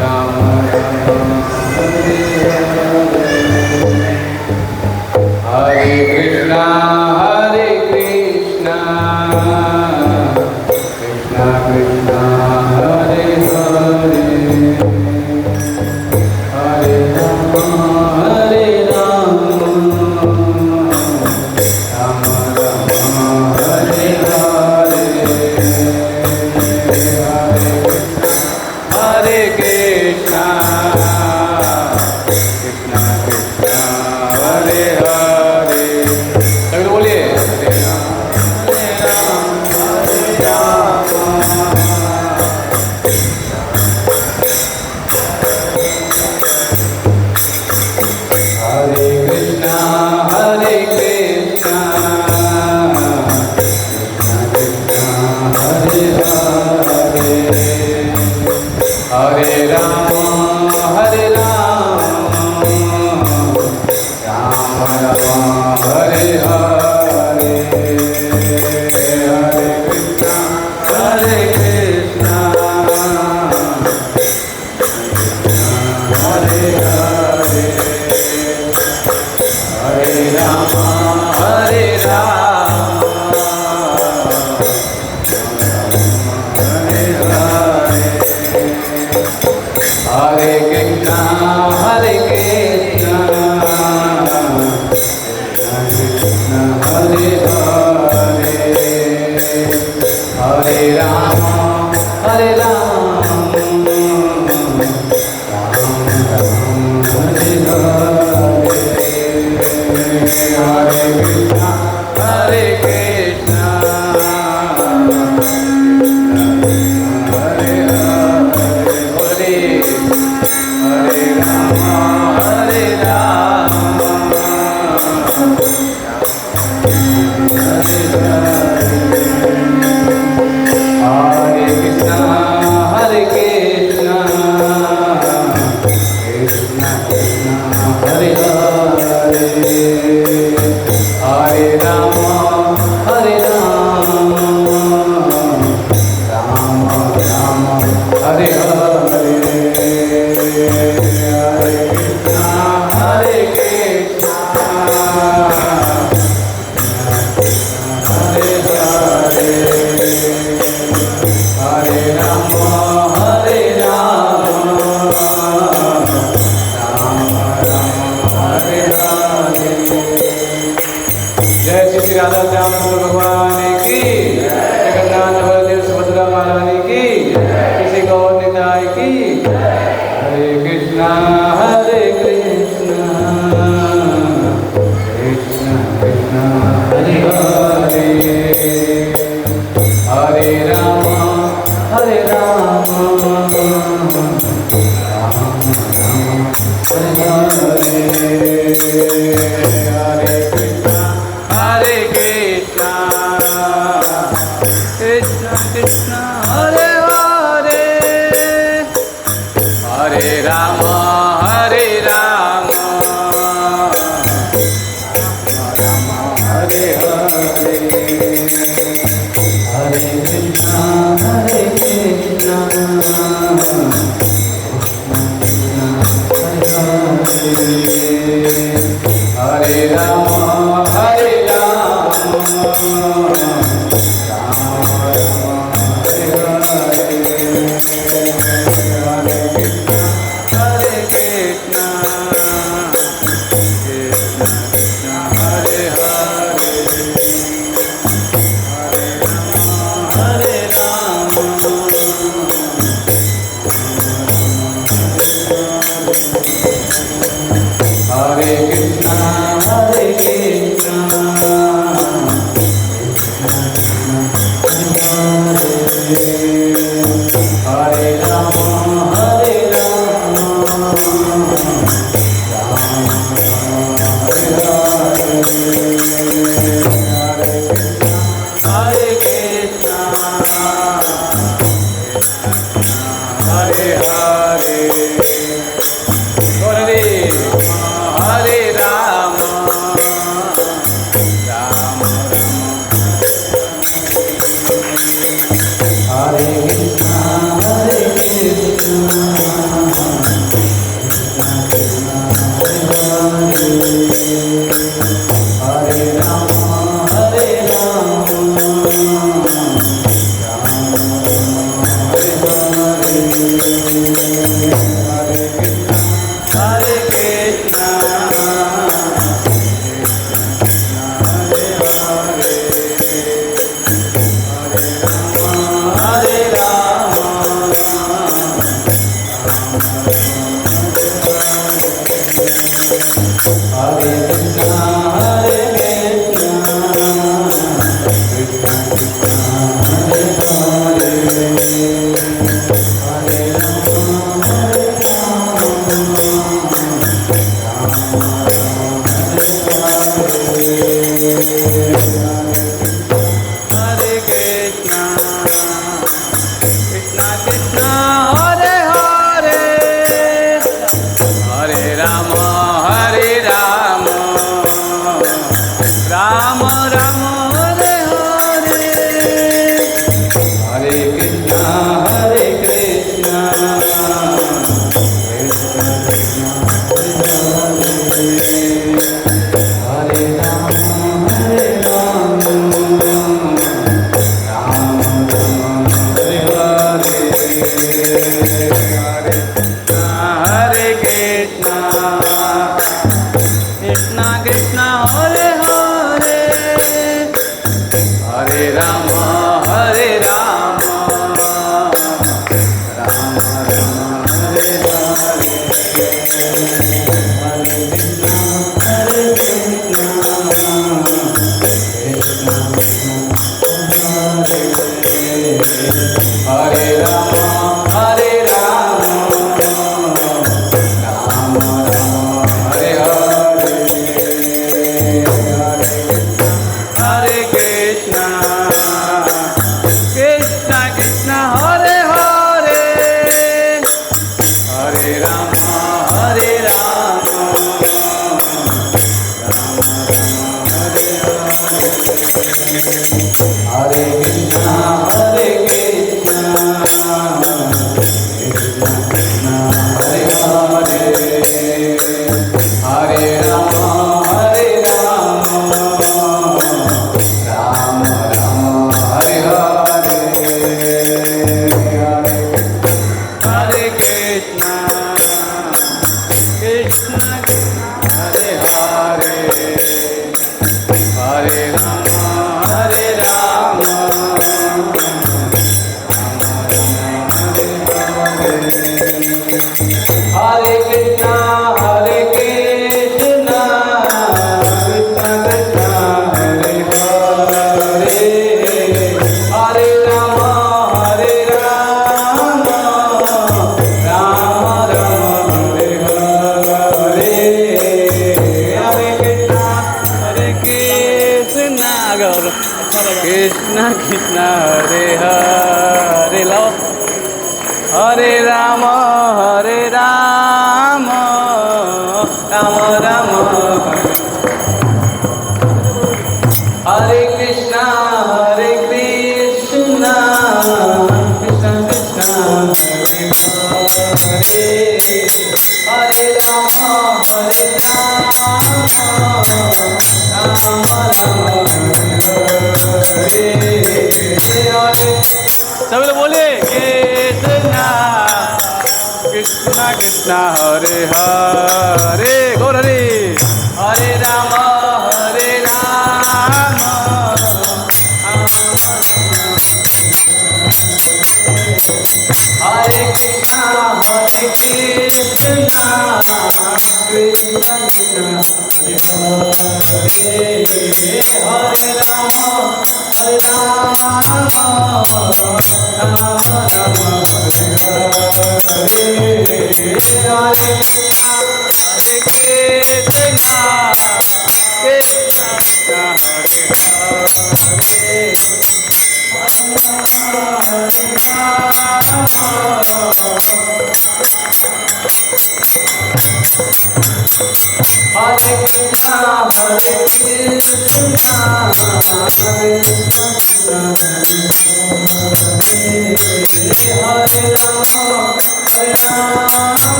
राम राम हरे हरे कृष्णा कृष्णा कृष्णा हरे हरे हरे राम राम राम हरे हरे हरे कृष्णा कृष्णा कृष्णा हरे हरे सगळे बोलिए हरे राम हरे राम हरे कृष्णा हरे कृष्णा कृष्णा हरे हरे हरे राम राम राम हरे हरे हरे कृष्णा हरे कृष्णा हरे हरे हरे राम हरे राम हरे हरे हरे कृष्णा हरे कृष्णा कृष्णा हरे हरे हरे राम हरे राम राम राम हरे हरे हरे कृष्णा हरे कृष्णा हरे हरे हरे राम हरे राम हरे हरे कृष्णा हरे कृष्णा कृष्णा कृष्णा हरे हरे हरे राम हरे राम राम राम हरे हरे हरे कृष्णा हरे कृष्णा हरे हरे हरे राम हरे राम राम राम हरे हरे जय श्री राधा श्याम सुंदर भगवान की जगन्नाथ बलदेव सुभद्रा महारानी की किसी गौर निताय की हरे कृष्णा कृष्णा कृष्णा हरे हरे हरे राम हरे राम राम राम हरे हरे हरे कृष्णा कृष्णा कृष्णा हरे हरे हरे राम राम हरे हरे हरे कृष्णा कृष्णा हरे राम हरे राम राम राम हरे हरे हरे कृष्णा कृष्णा कृष्णा हरे हरे हरे राम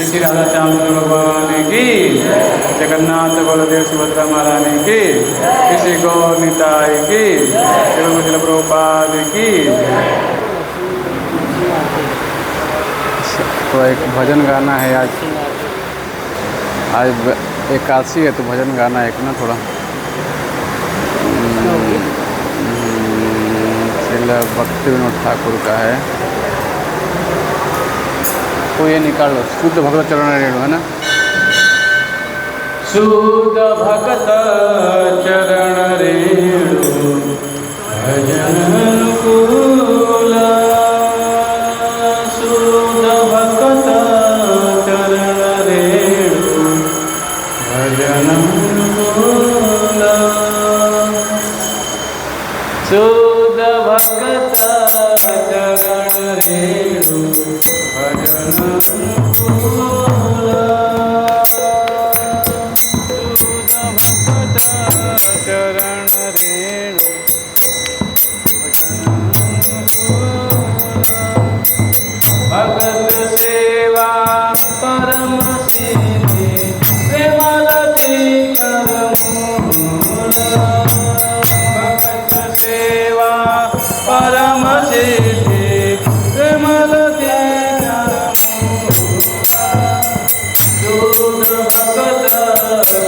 श्री राधा श्यामचंद्र भगवान की, जगन्नाथ बलदेव सुभद्रा महारानी की, श्री गौर निताई की, श्री प्रभुपाद की। तो एक भजन गाना है आज एकादशी है, तो भजन गाना एक ना थोड़ा श्रील भक्ति विनोद ठाकुर का है, तो ये निकाल लो। शुद्ध भक्त चरण रेणु है ना, शुद्ध भक्त चरण रेणु भजन अनुकूल, शुद्ध भक्त चरण रेणु भजन अनुकूल, शुद्ध भक्त चरण रेणु भजन अनुकूल, शुद्ध भक्त चरण रेणु भजन अनुकूल, भगत सेवा परम सिद्धि प्रेमलती कर मूल, भगत सेवा परम सिद्धि प्रेमलती कर मूल, शुद्ध भक्त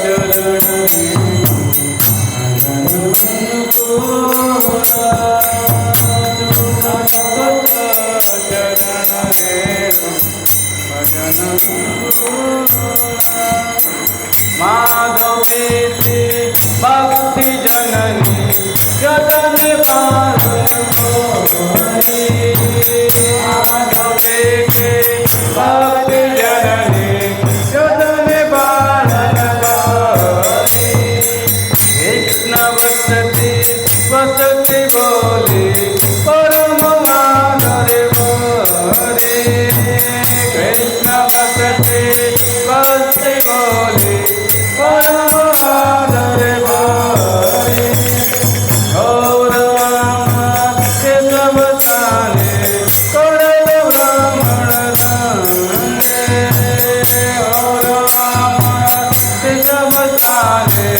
चरण रेणु भजन अनुकूल, शुद्ध भक्त चरण रेणु भजन अनुकूल, माधव प्रीति भक्ति जननी जतन पार कोई, माधव प्रीति भक्ति जननी जतन पार कोई, कृष्ण वसति वसति बोली परम आदर बोली, कृष्ण वसति वसति बोली परम आदर बोली, गौरवामा केशव ताने करल ब्राह्मण दाने, गौरवामा केशव ताने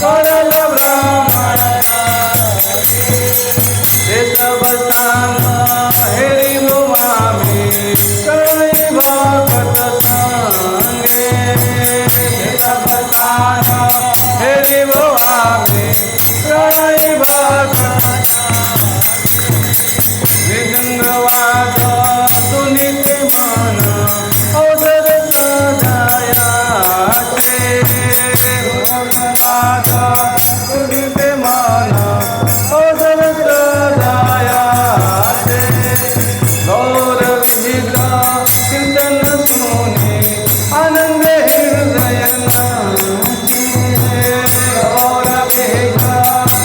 करल ब्राह्मण दाने, केशव ताना हेरि भुवामि कई भक्त संगे, केशव ताना हेरि भुवामि कई भक्त मृदंगवाद सुनित मन औषध सदाया छे, मृदंगवाद सुनित मन औषध सदाया छे, गौर विहित कीर्तन सुनि आनंद हृदय नाचे, गौर विहित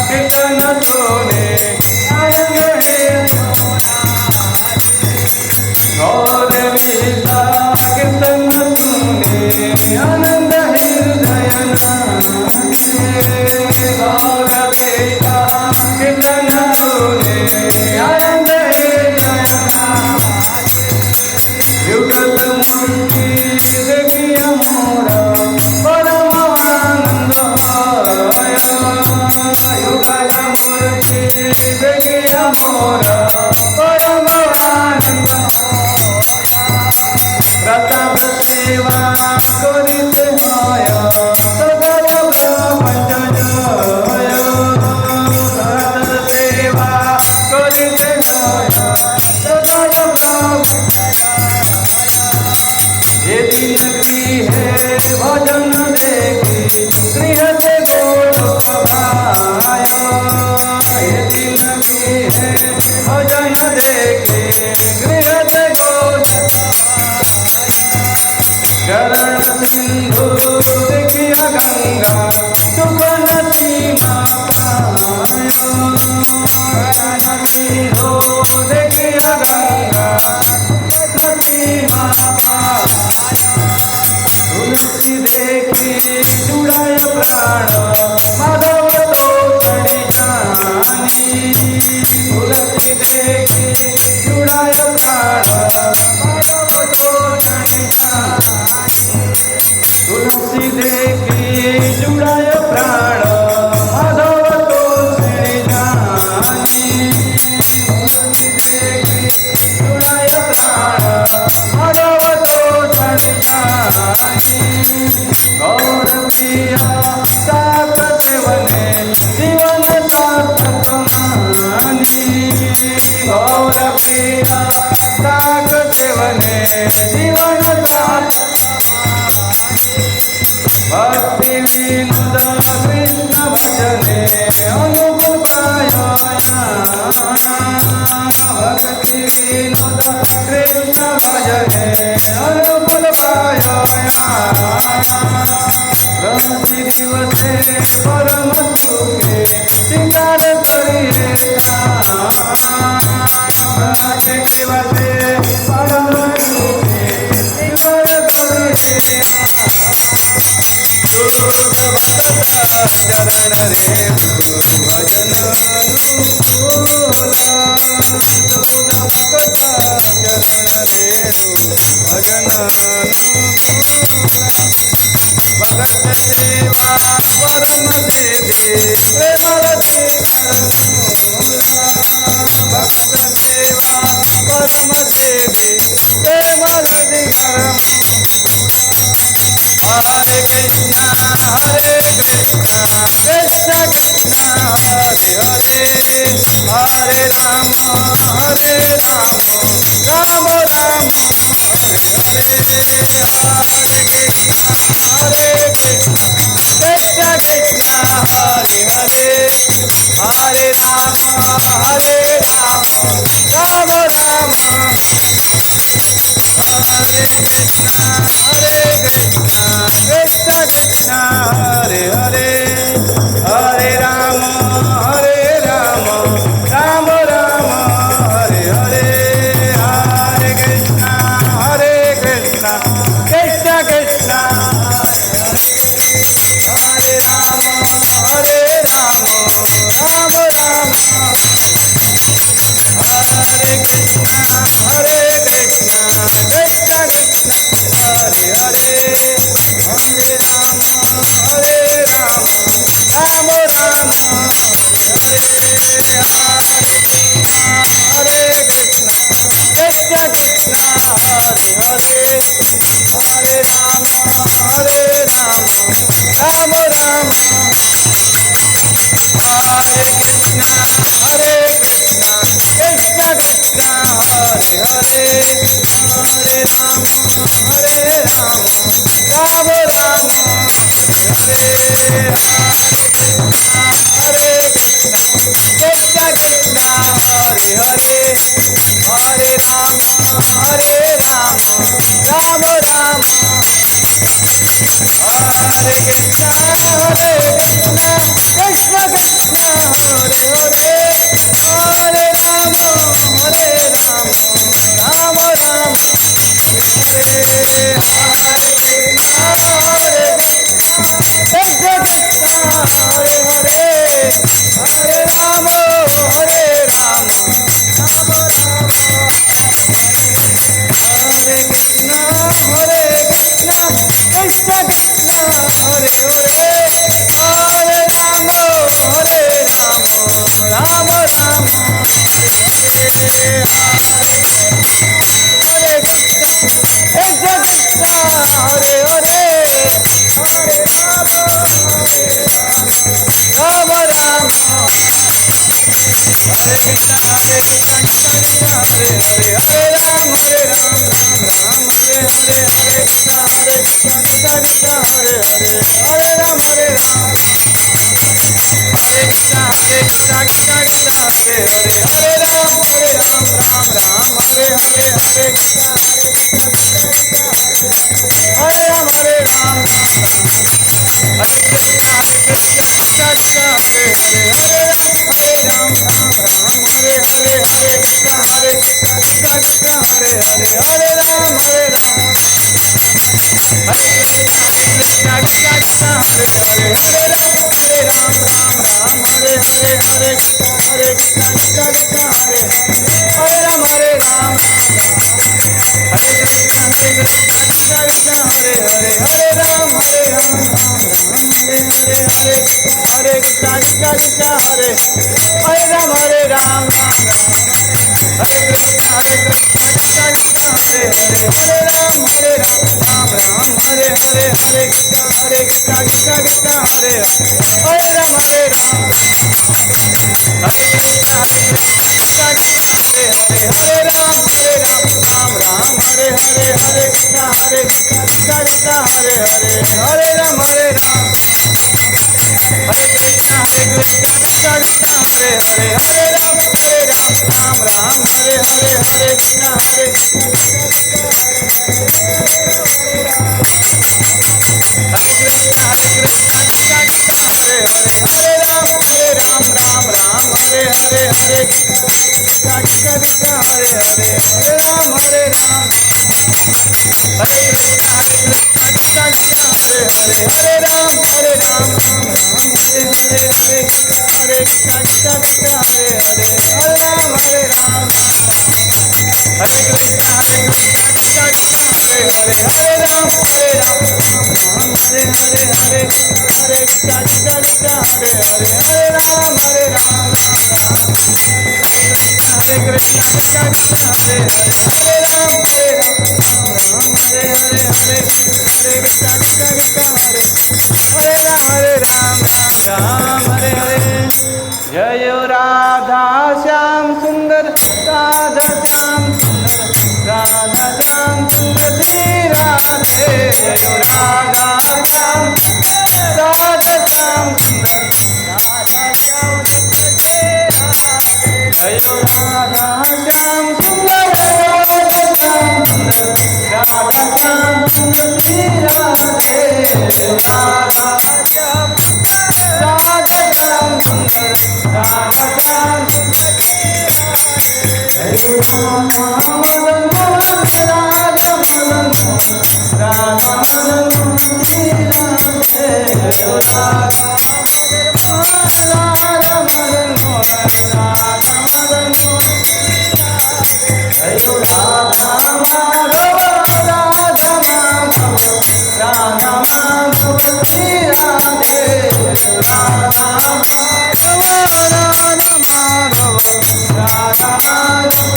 कीर्तन सुनि आनंद हृदय, गौर विहित कीर्तन सुनि आनंद हृदय नाचे, गौर विहित कीर्तन सुनि आनंद हृदय नाचे, युगल मूर्ति देखिया मोरा परम आनंद आया, युगल मूर्ति देखिया मोरा परम आनंद आया, रतन सेवा करिते आया सकल प्रपंच जय, रतन सेवा करिते आया सकल प्रपंच जय, ये दिन की है भजन देखी गृह से गोलोक भाया, ये दिन की है भजन देखी गृह से गोलोक भाया, चरण सिंधु देखिया गंगा सुख नसीमा पायो चरण सिंधु देखिया गंगा सुख नसीमा पायो तुलसी देखी जुड़ाय प्राण माधव तो चढ़ी जानी तुलसी देखी जुड़ाय प्राण माधव तो चढ़ी जानी तुलसी देखी जुड़ाय प्राण माधव तो चढ़ी जानी तुलसी देखी जुड़ाय प्राण माधव तो चढ़ी जानी गौर प्रिया सात सेवने जीवन सार्थक मानी गौर प्रिया सात सेवने जीवन सार्थक भक्ति विनोद कृष्ण भजने अनुकूल पायो भक्ति विनोद कृष्ण भजने अनुकूल पायो प्रति दिवसे परम सुखे सिंगार करिए प्रति दिवसे परम सुखे सिंगार करिए चरण रे भजन अनुकूल चरण रे भजन भगत सेवा परम देवी प्रेमरति भगत सेवा परम देवी प्रेमरति हरे कृष्णा कृष्ण कृष्ण हरे हरे हरे राम राम राम हरे हरे हरे कृष्णा कृष्ण कृष्ण हरे हरे हरे राम राम राम हरे कृष्णा कृष्ण कृष्ण हरे हरे हरे राम राम राम हरे हरे हरे कृष्णा कृष्ण कृष्ण हरे राम राम राम हरे कृष्णा कृष्ण कृष्ण कृष्ण हरे हरे हरे राम राम राम हरे हरे हरे कृष्ण कृष्ण कृष्ण हरे हरे हरे राम राम राम हरे कृष्णा कृष्ण कृष्ण कृष्ण हरे हरे हरे राम राम राम हरे हरे हरे कृष्ण कृष्ण कृष्ण हरे हरे हरे राम राम राम हरे कृष्ण कृष्ण कृष्ण हरे हरे हरे राम राम राम हरे हरे कृष्ण कृष्ण कृष्ण हरे हरे हरे राम राम राम हरे कृष्ण कृष्ण कृष्ण हरे हरे हरे राम राम राम हरे हरे हरे कृष्ण कृष्ण कृष्ण हरे हरे हरे राम राम हरे Krishna Krishna Krishna Hare Hare Hare Ram Ram Hare Hare Hare Krishna Krishna Krishna Hare Hare Hare Ram Hare Krishna, Krishna Krishna, Hare Hare, Hare Ram, Ram Ram, Hare Hare, Hare Krishna, Hare Ram, Ram Ram, Hare Krishna, Krishna Krishna, Hare Hare, Hare Ram, Ram Hare Hare, Hare Krishna, Krishna Krishna, Hare Hare, Hare Ram, Hare Krishna, Krishna Krishna, Hare Hare, Hare Ram, Ram Ram, Hare Hare, Hare Krishna, Krishna Krishna, Hare Hare, Hare Ram, Hare Krishna, Krishna Krishna, Hare Hare, Hare Ram, Hare Hare, Hare Krishna, Krishna Hare Hare Ram, Hare Ram, Hare Krishna, Krishna Krishna, Hare Hare, Hare Ram, Ram Ram, Hare Hare, Hare Krishna, Krishna Krishna, Hare Hare Ram, Hare Krishna, Krishna Krishna, Hare Hare, Hare Ram, Ram Ram, Hare Hare, Hare Krishna, Krishna Krishna, Hare Hare, Hare Ram, Hare Krishna, Krishna Krishna, Hare Hare, Hare Ram, Ram Ram, Hare Hare, Hare Krishna, Krishna जय राधा श्याम सुंदर राधा श्याम सुंदर राधा श्याम सुंदर श्री राधे जय राधा श्याम राधा श्याम सुंदर राधा श्याम सुंदर जय राधा श्याम सुंदर राधा श्याम सुंदर राधा श्याम सुंदर श्री राधे जय राधा श्याम राधा श्याम सुंदर राधा श्याम जय राधा मदन मोहन राधा मदन मोहन राधा मदन मोहन श्री राधे जय राधा राधा मदन मोहन राधा मदन मोहन जय राधा माधव राधा माधव राधा माधव श्री राधे जय राधा माधव राधा माधव राधा माधव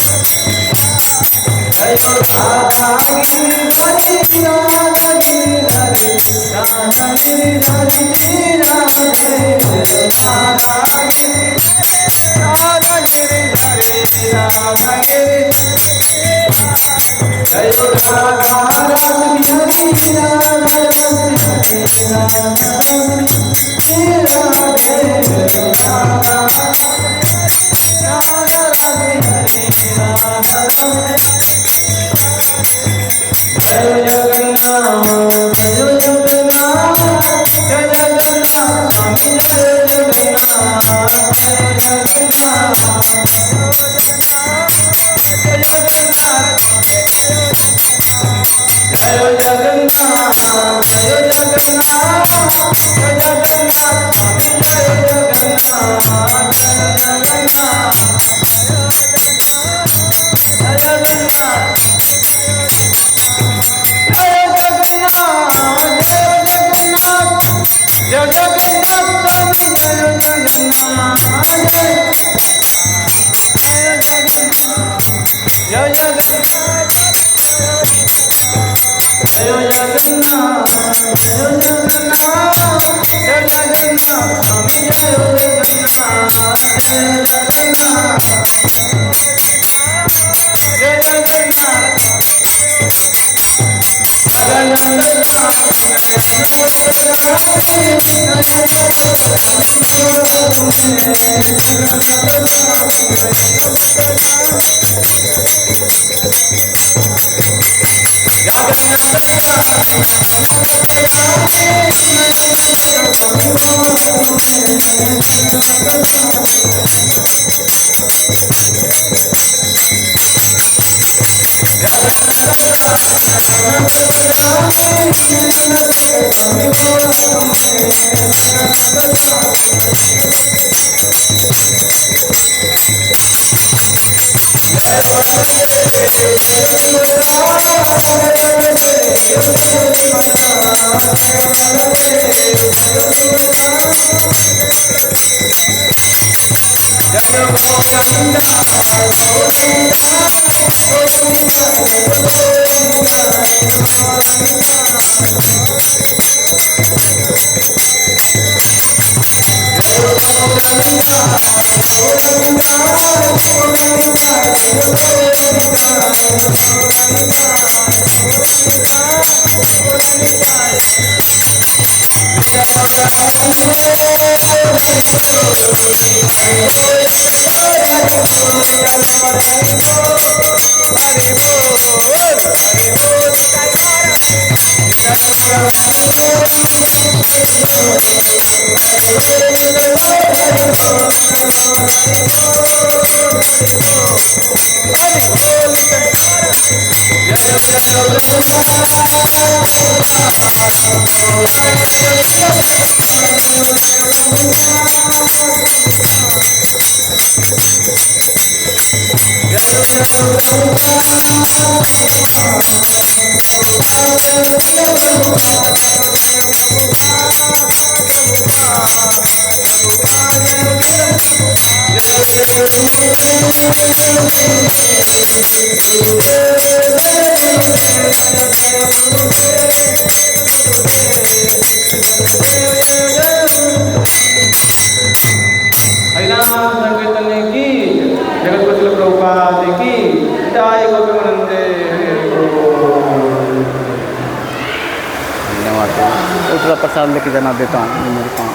जय राधा गिरिधरी राधा गिरिधरी राधा गिरिधरी श्री राधे जय राधा गिरिधरी राधा गिरिधरी जय राधा रासबिहारी राधा रासबिहारी राधा श्री राधे जय राधा राधा रासबिहारी राधा जय जगन्नाथ जय जगन्नाथ जय जगन्नाथ स्वामी जय जगन्नाथ जय जगन्नाथ जय जगन्नाथ जय जगन्नाथ जय जगन्नाथ जय जगन्नाथ स्वामी जय जगन्नाथ जय जगन्नाथ जय जगन्नाथ जय जगन्नाथ स्वामी जय जगन्नाथ जय जगन्नाथ जय जगन्नाथ जय जगन्नाथ जय जगन्नाथ स्वामी जय जगन्नाथ जय जगन्नाथ जय जगन्नाथ प्रसाद लेके जाना देता हूँ मेरे पाँव